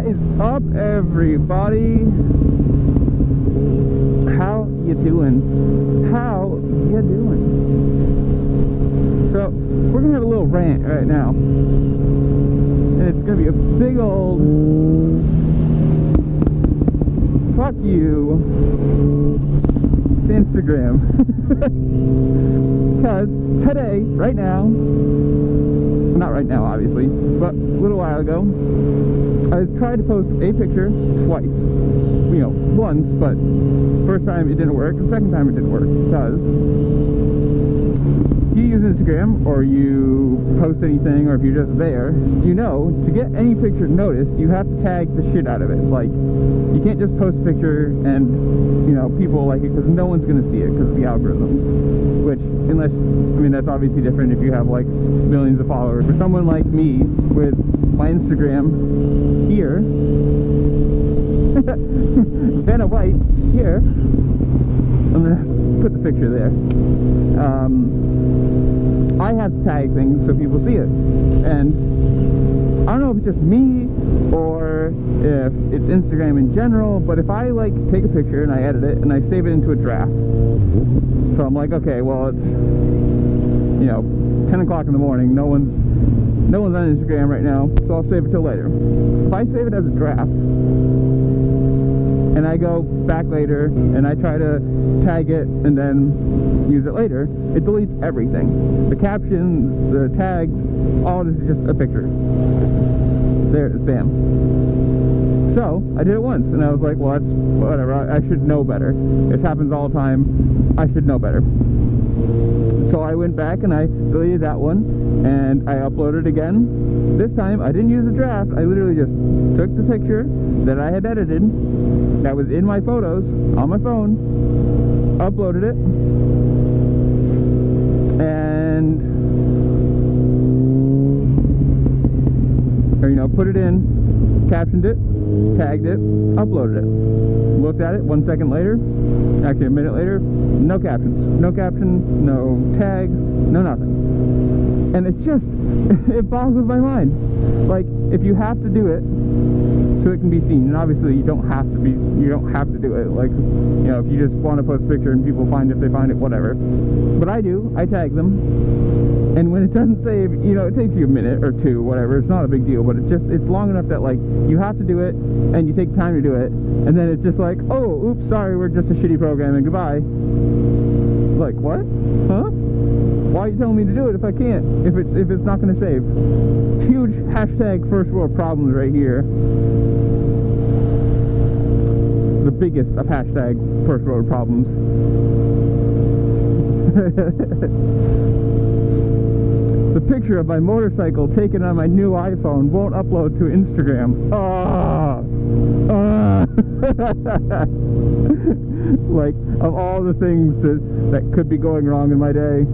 What is up, everybody? How you doing? How you doing? So, we're gonna have a little rant right now. And it's gonna be a big old fuck you to Instagram. Because today, right now, not right now obviously, but a little while ago, I tried to post a picture twice. You know, once, but first time it didn't work, the second time it didn't work, because you use Instagram, or you post anything, or if you're just there, you know, to get any picture noticed, you have to tag the shit out of it. Like, you can't just post a picture and, you know, people like it, because no one's going to see it because of the algorithms. Which, unless, I mean, that's obviously different if you have, like, millions of followers. For someone like me, with my Instagram here, Vanna White here, I'm going to put the picture there. I have to tag things so people see it. And I don't know if it's just me or if it's Instagram in general, but if I like take a picture and I edit it and I save it into a draft, so I'm like, okay, well, it's, you know, 10 o'clock in the morning, no one's on Instagram right now, so I'll save it till later. If I save it as a draft and I go back later and I try to tag it and then use it later, it deletes everything. The caption, the tags, all this is just a picture. There it is, bam. So, I did it once, and I was like, well, that's whatever, I should know better. This happens all the time, I should know better. So I went back and I deleted that one, and I uploaded it again. This time, I didn't use a draft, I literally just took the picture that I had edited, that was in my photos, on my phone, uploaded it, and, or, you know, put it in, captioned it, tagged it, uploaded it. Looked at it 1 second later, actually a minute later, no captions. No caption, no tag, no nothing. And it's just, it boggles my mind. Like, if you have to do it so it can be seen, and obviously you don't have to do it. Like, you know, if you just want to post a picture and people find it, if they find it, whatever. But I do, I tag them. And when it doesn't save, you know, it takes you a minute or two, whatever. It's not a big deal, but it's long enough that, like, you have to do it, and you take time to do it, and then it's just like, oh, oops, sorry, we're just a shitty program, and goodbye. Like, what? Huh? Why are you telling me to do it if I can't? If it's not going to save? Huge hashtag first world problems right here. The biggest of hashtag first world problems. The picture of my motorcycle taken on my new iPhone won't upload to Instagram. Like, of all the things that could be going wrong in my day.